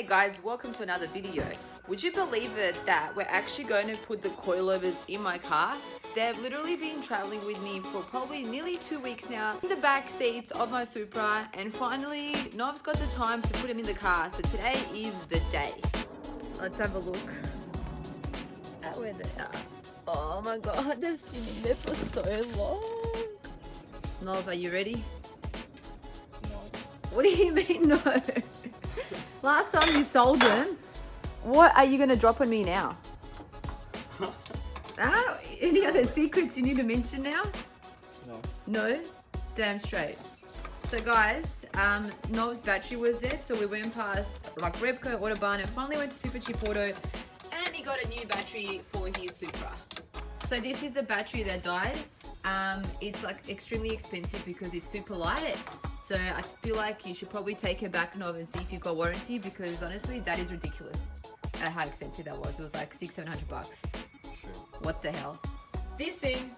Hey guys, welcome to another video. Would you believe it that we're actually going to put the coilovers in my car? They've literally been traveling with me for probably nearly 2 weeks now in the back seats of my Supra, and finally Nov's got the time to put them in the car, so today is the day. Let's have a look at where they are. Oh my god, they've been in there for so long. Nov, are you ready? No. What do you mean no? Last time you sold them, what are you going to drop on me now? Any other secrets you need to mention now? No. No? Damn straight. So guys, Nov's battery was dead, so we went past like Repco, Autobahn, and finally went to Super Cheap Auto, and he got a new battery for his Supra. So this is the battery that died. It's like extremely expensive because it's super light. So I feel like you should probably take it back, Nov, and see if you've got warranty, because honestly, that is ridiculous at how expensive that was. It was like $600-700 bucks. Sure. What the hell? This thing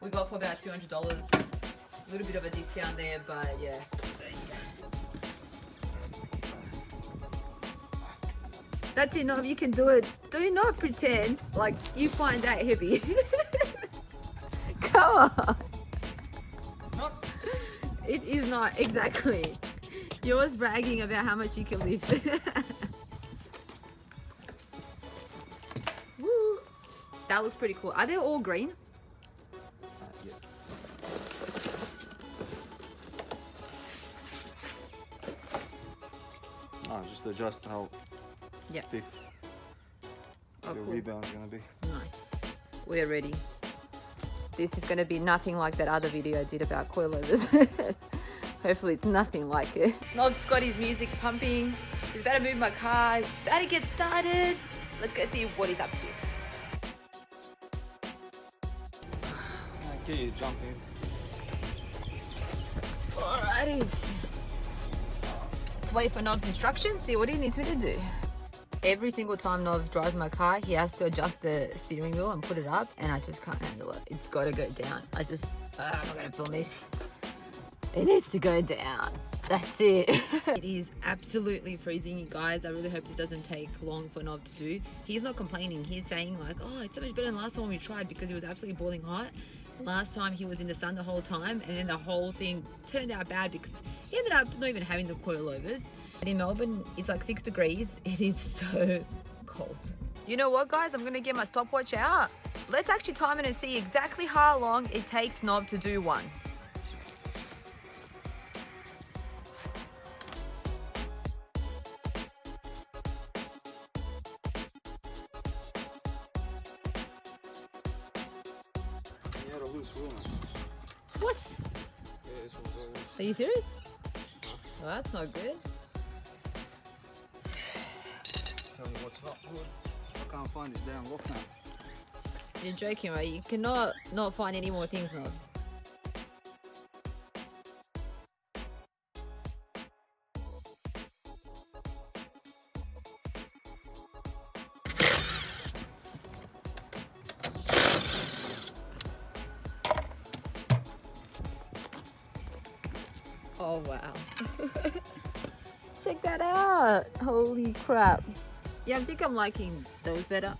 we got for about $200. A little bit of a discount there, but yeah. That's it, Nov, you can do it. Do not pretend like you find that heavy. Come on. It's not. It is not, exactly. You're always bragging about how much you can lift. Woo. That looks pretty cool. Are they all green? Yeah. No, just adjust how stiff your cool. rebound's gonna be. Nice. We're ready. This is going to be nothing like that other video I did about coilovers. Hopefully it's nothing like it. Nov's got his music pumping. He's about to move my car. He's about to get started. Let's go see what he's up to. Okay, you jump in. Alrighty. Let's wait for Nov's instructions, see what he needs me to do. Every single time Nov drives my car, he has to adjust the steering wheel and put it up, and I just can't handle it. It's got to go down. I'm not going to film this. It needs to go down. That's it. It is absolutely freezing, you guys. I really hope this doesn't take long for Nov to do. He's not complaining. He's saying like, oh, it's so much better than last time we tried, because it was absolutely boiling hot. Last time he was in the sun the whole time, and then the whole thing turned out bad because he ended up not even having the coilovers. And in Melbourne, it's like 6 degrees. It is so cold. You know what, guys? I'm gonna get my stopwatch out. Let's actually time it and see exactly how long it takes Nov to do one. You had a loose wheel now. What? Yeah, this one's all loose. Are you serious? Well, that's not good. Tell me what's not good. I can't find this damn lock now. You're joking, right? You cannot not find any more things, Nov. Oh wow. Check that out. Holy crap. Yeah, I think I'm liking those better.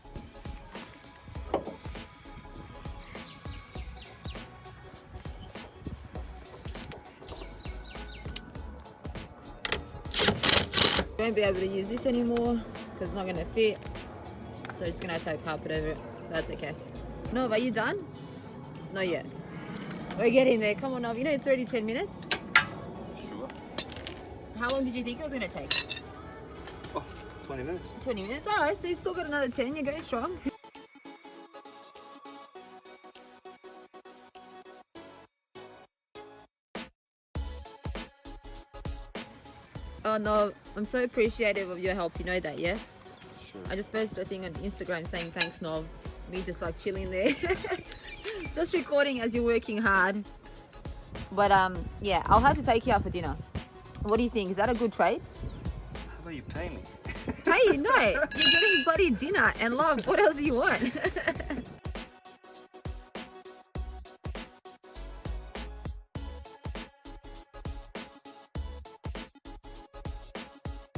Won't be able to use this anymore because it's not going to fit. So I'm just going to have to carpet over it. That's okay. Nov, are you done? Not yet. We're getting there. Come on, Nov. You know it's already 10 minutes. Sure. How long did you think it was going to take? Oh, 20 minutes. 20 minutes. All right, so you still got another 10. You're going strong. Oh no, I'm so appreciative of your help. You know that, yeah? Sure. I just posted a thing on Instagram saying thanks, Nov. Me just like chilling there. Just recording as you're working hard. But yeah, I'll have to take you out for dinner. What do you think? Is that a good trade? How about you pay me? Hey, no, you're getting bloody dinner and love. What else do you want?